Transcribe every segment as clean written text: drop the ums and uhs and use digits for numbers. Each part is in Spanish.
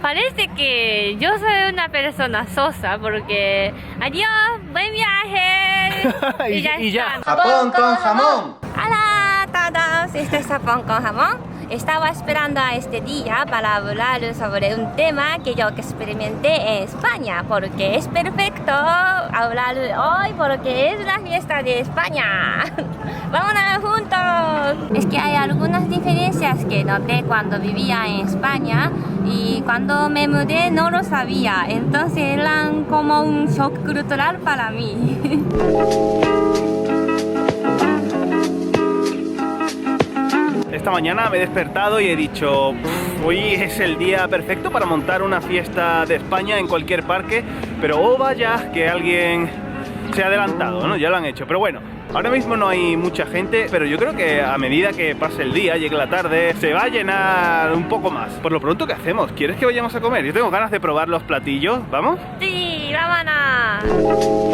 Parece que yo soy una persona sosa porque adiós, buen viaje. y ya. está. Japón con jamón. Hola a todos, esto es Japón con jamón. Estaba esperando a este día para hablar sobre un tema que yo experimenté en España, porque es perfecto hablar hoy porque es la fiesta de España. ¡Vámonos juntos! Es que hay algunas diferencias que noté cuando vivía en España y cuando me mudé no lo sabía, entonces eran como un shock cultural para mí. Esta mañana me he despertado y he dicho, hoy es el día perfecto para montar una fiesta de España en cualquier parque, pero oh vaya que alguien se ha adelantado, ¿no? Ya lo han hecho, pero bueno, ahora mismo no hay mucha gente, pero yo creo que a medida que pase el día, llegue la tarde, se va a llenar un poco más. Por lo pronto, ¿qué hacemos? ¿Quieres que vayamos a comer? Yo tengo ganas de probar los platillos, ¿vamos? Sí, vámonos.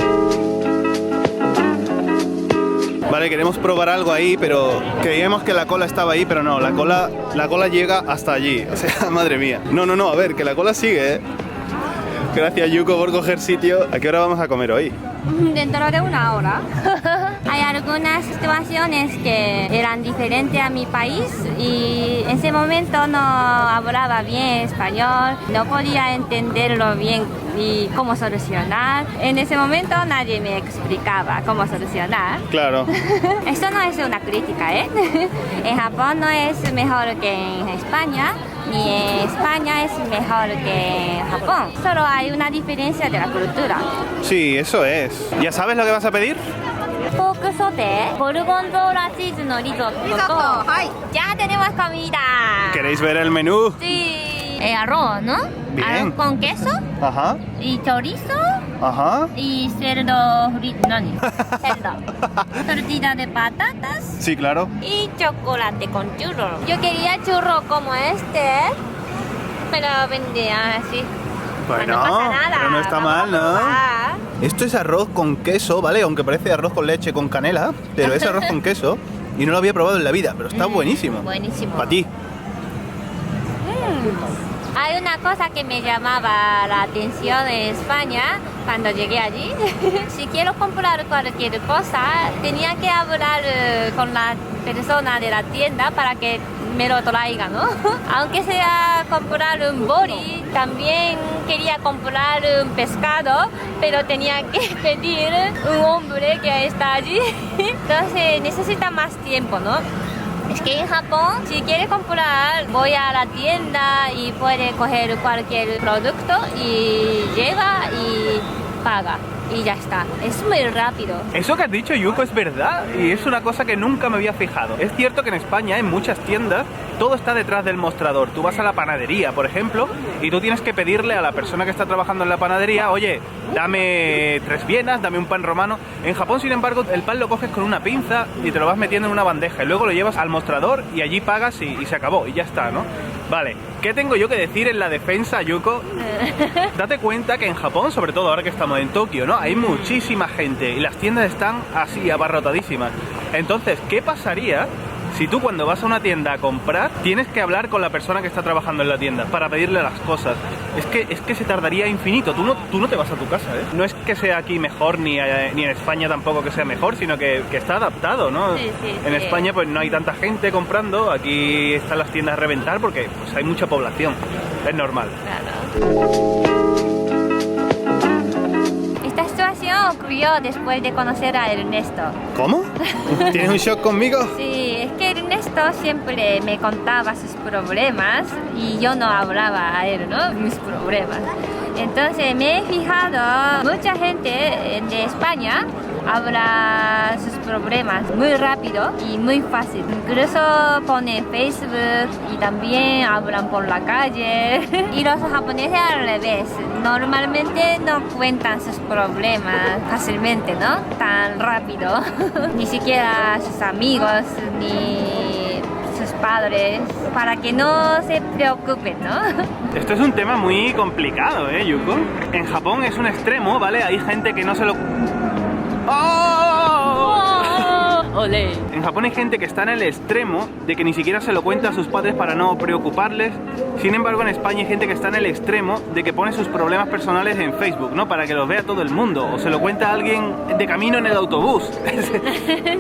Vale, queremos probar algo ahí, pero creíamos que la cola estaba ahí, pero no, la cola llega hasta allí. O sea, madre mía. No, a ver, que la cola sigue, ¿eh? Gracias, Yuko, por coger sitio. ¿A qué hora vamos a comer hoy? Dentro de una hora. Hay algunas situaciones que eran diferentes a mi país y en ese momento no hablaba bien español, no podía entenderlo bien y cómo solucionar. En ese momento nadie me explicaba cómo solucionar. Claro. Esto no es una crítica, ¿eh? En Japón no es mejor que en España, ni en España es mejor que en Japón. Solo hay una diferencia de la cultura. Sí, eso es. ¿Ya sabes lo que vas a pedir? Pork sauté, gorgonzola cheese no risotto. Ya tenemos comida. ¿Queréis ver el menú? Sí. Arroz, ¿no? Bien. Arroz con queso Ajá, y chorizo ajá. y cerdo frito. ¿Nani? Cerdo. Tortilla de patatas Sí, claro. y chocolate con churro. Yo quería churro como este, pero vendía así. Bueno, no pasa nada. pero no está Vamos mal, a ¿no? probar. Esto es arroz con queso, ¿vale? Aunque parece arroz con leche con canela, pero es arroz con queso y no lo había probado en la vida, pero está buenísimo. Buenísimo. Para ti. Hay una cosa que me llamaba la atención en España cuando llegué allí. Si quiero comprar cualquier cosa, tenía que hablar con la persona de la tienda para que me lo traiga, ¿no? Aunque sea comprar un bori, también quería comprar un pescado, pero tenía que pedir un hombre que está allí. Entonces necesita más tiempo, ¿no? Es que en Japón, si quiere comprar, voy a la tienda y puede coger cualquier producto y llega y paga. Y ya está, es muy rápido. Eso que has dicho, Yuko, es verdad y es una cosa que nunca me había fijado. Es cierto que en España, en muchas tiendas, todo está detrás del mostrador. Tú vas a la panadería, por ejemplo, y tú tienes que pedirle a la persona que está trabajando en la panadería, oye, dame 3 vienas, dame un pan romano. En Japón, sin embargo, el pan lo coges con una pinza y te lo vas metiendo en una bandeja y luego lo llevas al mostrador y allí pagas y se acabó y ya está, ¿no? Vale, ¿qué tengo yo que decir en la defensa, Yuko? Date cuenta que en Japón, sobre todo ahora que estamos en Tokio, ¿no? Hay muchísima gente y las tiendas están así, abarrotadísimas. Entonces, ¿qué pasaría si tú cuando vas a una tienda a comprar tienes que hablar con la persona que está trabajando en la tienda para pedirle las cosas? Es que se tardaría infinito. Tú no te vas a tu casa, ¿eh? No es que sea aquí mejor ni en España tampoco que sea mejor, sino que está adaptado, ¿no? Sí, en España pues no hay tanta gente comprando, aquí están las tiendas a reventar porque pues, hay mucha población. Es normal. Claro. Esta situación ocurrió después de conocer a Ernesto. ¿Cómo? ¿Tienes un shock conmigo? Sí, es que Ernesto siempre me contaba sus problemas y yo no hablaba a él, ¿no? Mis problemas. Entonces me he fijado, mucha gente de España habla sus problemas muy rápido y muy fácil. Incluso pone Facebook y también hablan por la calle. Y los japoneses al revés. Normalmente no cuentan sus problemas fácilmente, ¿no? Tan rápido. Ni siquiera a sus amigos ni sus padres, para que no se preocupen, ¿no? Esto es un tema muy complicado, Yuko. En Japón es un extremo, ¿vale? Hay gente que no se lo... ¡Oh! Olé. En Japón hay gente que está en el extremo de que ni siquiera se lo cuenta a sus padres para no preocuparles. Sin embargo, en España hay gente que está en el extremo de que pone sus problemas personales en Facebook, ¿no? Para que los vea todo el mundo. O se lo cuenta a alguien de camino en el autobús.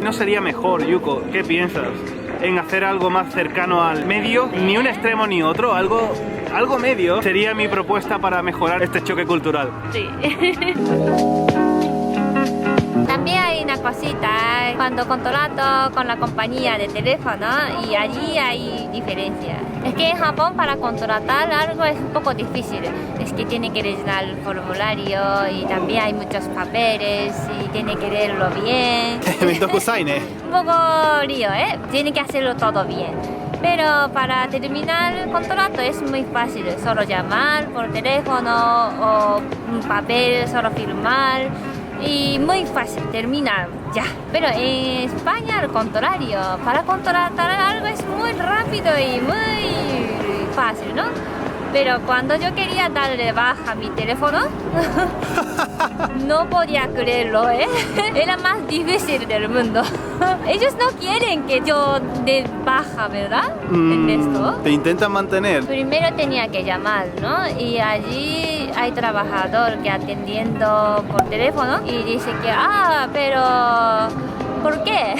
¿No sería mejor, Yuko? ¿Qué piensas? En hacer algo más cercano al medio, ni un extremo ni otro, algo medio sería mi propuesta para mejorar este choque cultural. Sí. También hay una cosita, cuando contrato con la compañía de teléfono y allí hay diferencia. Es que en Japón para contratar algo es un poco difícil. Es que tiene que rellenar el formulario y también hay muchos papeles y tiene que leerlo bien. Un poco lío, ¿eh? Tiene que hacerlo todo bien. Pero para terminar el contrato es muy fácil, solo llamar por teléfono o un papel, solo firmar. Y muy fácil, terminar ya. Pero en España al contrario, para contratar algo es muy rápido y muy fácil, ¿no? Pero cuando yo quería darle baja a mi teléfono, no podía creerlo, ¿eh? Era más difícil del mundo. Ellos no quieren que yo dé baja, ¿verdad? En esto. Te intentan mantener. Primero tenía que llamar, ¿no? Y allí hay trabajador que atendiendo por teléfono y dice que, pero ¿por qué?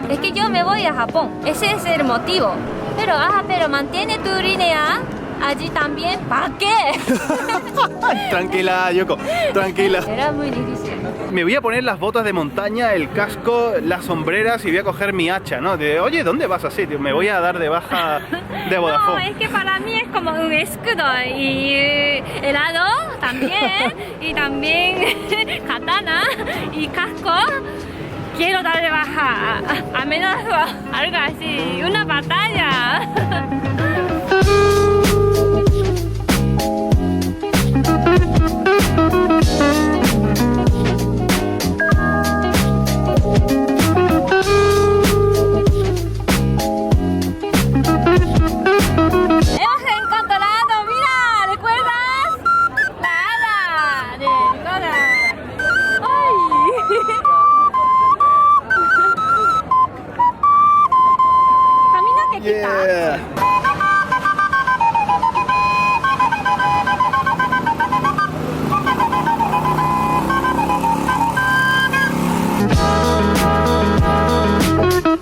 Es que yo me voy a Japón. Ese es el motivo. Pero mantiene tu línea. Allí también, ¿para qué? Tranquila, Yoko, tranquila. Era muy difícil. Me voy a poner las botas de montaña, el casco, las sombreras y voy a coger mi hacha, ¿no? Oye, ¿dónde vas así, tío? Me voy a dar de baja de Vodafone. No, es que para mí es como un escudo y helado también, y también katana y casco. Quiero dar de baja, a menos algo así, una batalla.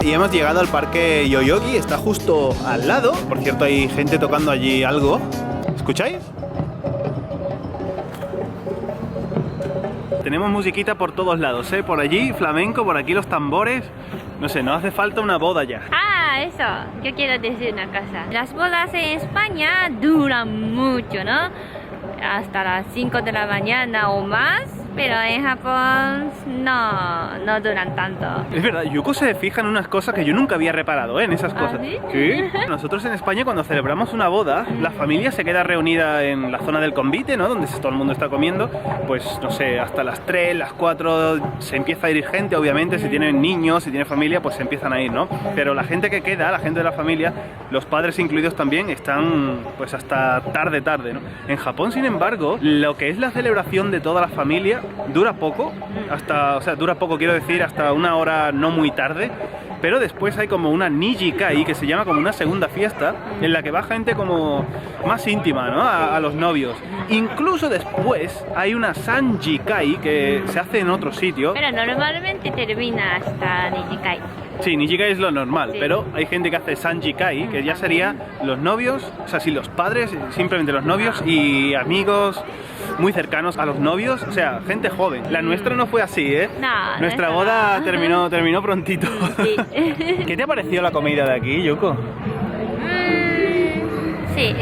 Y hemos llegado al parque Yoyogi, está justo al lado. Por cierto, hay gente tocando allí algo. ¿Escucháis? Tenemos musiquita por todos lados, ¿eh? Por allí flamenco, por aquí los tambores. No sé, nos hace falta una boda ya. Eso, yo quiero decir una cosa. Las bodas en España duran mucho, ¿no? Hasta las 5 de la mañana o más. Pero en Japón no duran tanto. Es verdad, Yuko se fija en unas cosas que yo nunca había reparado, ¿eh? En esas cosas. ¿Sí? Sí. Nosotros en España cuando celebramos una boda, la familia se queda reunida en la zona del convite, ¿no? Donde todo el mundo está comiendo. Pues no sé, hasta las 3, las 4 se empieza a ir gente, obviamente. Si tienen niños, si tienen familia, pues se empiezan a ir, ¿no? Pero la gente que queda, la gente de la familia, los padres incluidos también, están pues hasta tarde, ¿no? En Japón, sin embargo, lo que es la celebración de toda la familia dura poco, dura poco, quiero decir, hasta una hora no muy tarde, pero después hay como una Nijikai, que se llama como una segunda fiesta, en la que va gente como más íntima, ¿no? A los novios. Incluso después hay una Sanjikai, que se hace en otro sitio. Pero normalmente termina hasta Nijikai. Sí, Nijikai es lo normal, Sí. Pero hay gente que hace Sanjikai, que ya sería los novios, o sea, sí, los padres, simplemente los novios y amigos muy cercanos a los novios, o sea, gente joven. La nuestra no fue así, ¿eh? No, Nuestra nuestra boda no. terminó prontito. Sí. ¿Qué te ha parecido la comida de aquí, Yuko? Sí.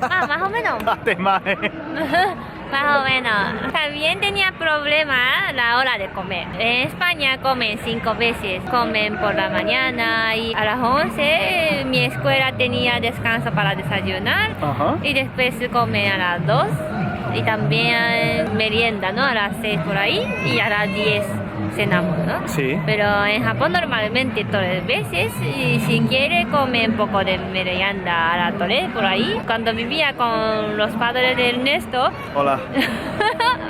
Más o menos. Hazte más, ¿eh? Más o menos. También tenía problema la hora de comer. En España comen 5 veces. Comen por la mañana y a las 11 mi escuela tenía descanso para desayunar. Ajá. Y después comen a las 2. Y también merienda, ¿no? A las 6 por ahí. Y a las 10 cenamos, ¿no? Sí. Pero en Japón normalmente 3 veces y si quiere come un poco de merienda a la 3 por ahí. Cuando vivía con los padres de Ernesto, Hola.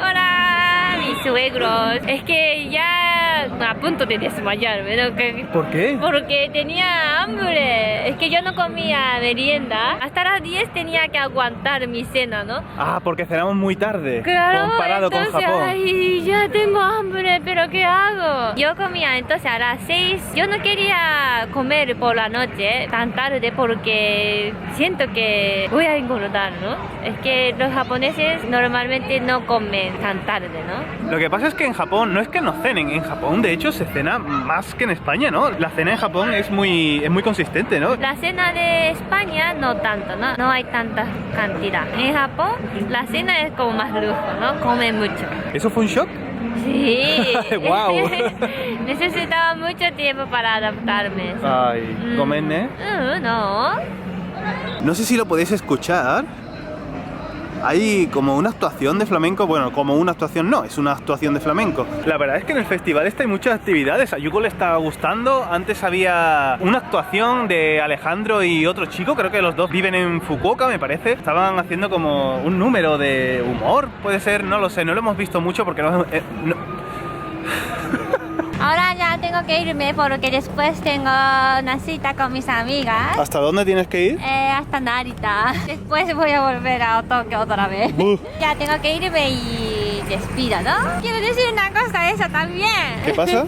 hola, mis suegros. Es que ya a punto de desmayarme, ¿no? ¿Por qué? Porque tenía hambre. Es que yo no comía merienda. Hasta las 10 tenía que aguantar mi cena, ¿no? Ah, porque cenamos muy tarde. Claro, comparado entonces, con Japón. ay, ya tengo hambre, pero ¿qué hago? Yo comía entonces a las 6. Yo no quería comer por la noche tan tarde porque siento que voy a engordar, ¿no? Es que los japoneses normalmente no comen tan tarde, ¿no? Lo que pasa es que en Japón no es que no cenen, en Japón de hecho se cena más que en España, ¿no? La cena en Japón es muy consistente, ¿no? La cena de España no tanto, ¿no? No hay tanta cantidad. En Japón la cena es como más lujo, ¿no? Comen mucho. ¿Eso fue un shock? Sí. Guau. Necesitaba mucho tiempo para adaptarme. Ay, ¿comen, eh? No. No sé si lo podéis escuchar. Hay como una actuación de flamenco, bueno, como una actuación no, es una actuación de flamenco. La verdad es que en el festival hay muchas actividades, a Yuko le está gustando. Antes había una actuación de Alejandro y otro chico, creo que los dos viven en Fukuoka, me parece. Estaban haciendo como un número de humor, puede ser, no lo sé, no lo hemos visto mucho porque no. Ahora ya tengo que irme porque después tengo una cita con mis amigas. ¿Hasta dónde tienes que ir? Hasta Narita. Después voy a volver a Tokio otra vez. Ya tengo que irme y despido, ¿no? Quiero decir una cosa esa también. ¿Qué pasa?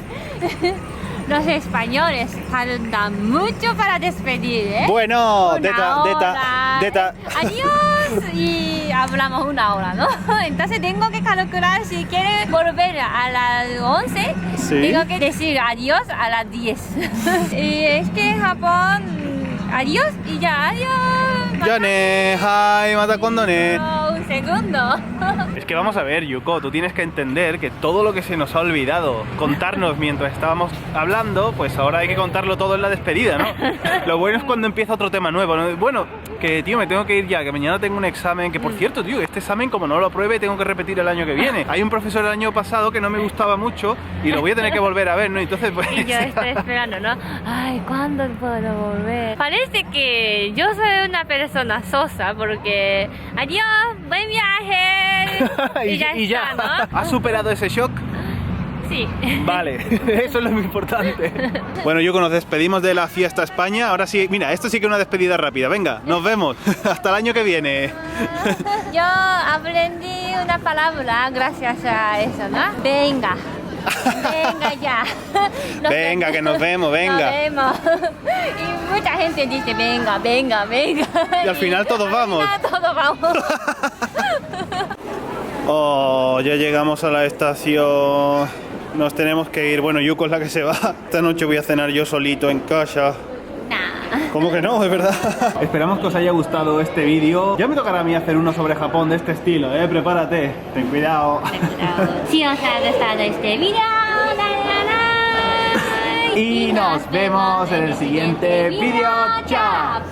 Los españoles tardan mucho para despedir, ¿eh? Bueno, Una hora. deta. Adiós y hablamos una hora, ¿no? Entonces tengo que calcular si quiere volver a las 11, Sí. tengo que decir adiós a las 10. Y es que en Japón, adiós y ya, adiós. Ya ne, hai, mata cuando ne. No, un segundo. Es que vamos a ver, Yuko, tú tienes que entender que todo lo que se nos ha olvidado contarnos mientras estábamos hablando, pues ahora hay que contarlo todo en la despedida, ¿no? Lo bueno es cuando empieza otro tema nuevo, ¿no? Bueno, que tío, me tengo que ir ya, que mañana tengo un examen, que por cierto, tío, este examen como no lo apruebe tengo que repetir el año que viene. Hay un profesor el año pasado que no me gustaba mucho y lo voy a tener que volver a ver, ¿no? Entonces, pues... Y yo estoy esperando, ¿no? Ay, ¿cuándo puedo volver? Parece que yo soy una persona sosa porque adiós, buen viaje. y ya está, ¿no? ¿Has superado ese shock? Sí. Vale, eso es lo muy importante. Bueno, Yuko, nos despedimos de la Fiesta España. Ahora sí, mira, esto sí que es una despedida rápida. Venga, nos vemos. Hasta el año que viene. Yo aprendí una palabra gracias a eso, ¿no? Venga. Venga ya. Venga, que nos vemos, venga. Nos vemos. Y mucha gente dice venga. Y al final todos vamos. Todos vamos. Oh, ya llegamos a la estación. Nos tenemos que ir. Bueno, Yuko es la que se va. Esta noche voy a cenar yo solito en casa. Nah. ¿Cómo que no? De verdad. Esperamos que os haya gustado este vídeo. Ya me tocará a mí hacer uno sobre Japón de este estilo, ¿eh? Prepárate. Ten cuidado. Si os ha gustado este video, dale a like. Y nos vemos en el siguiente vídeo. Chao.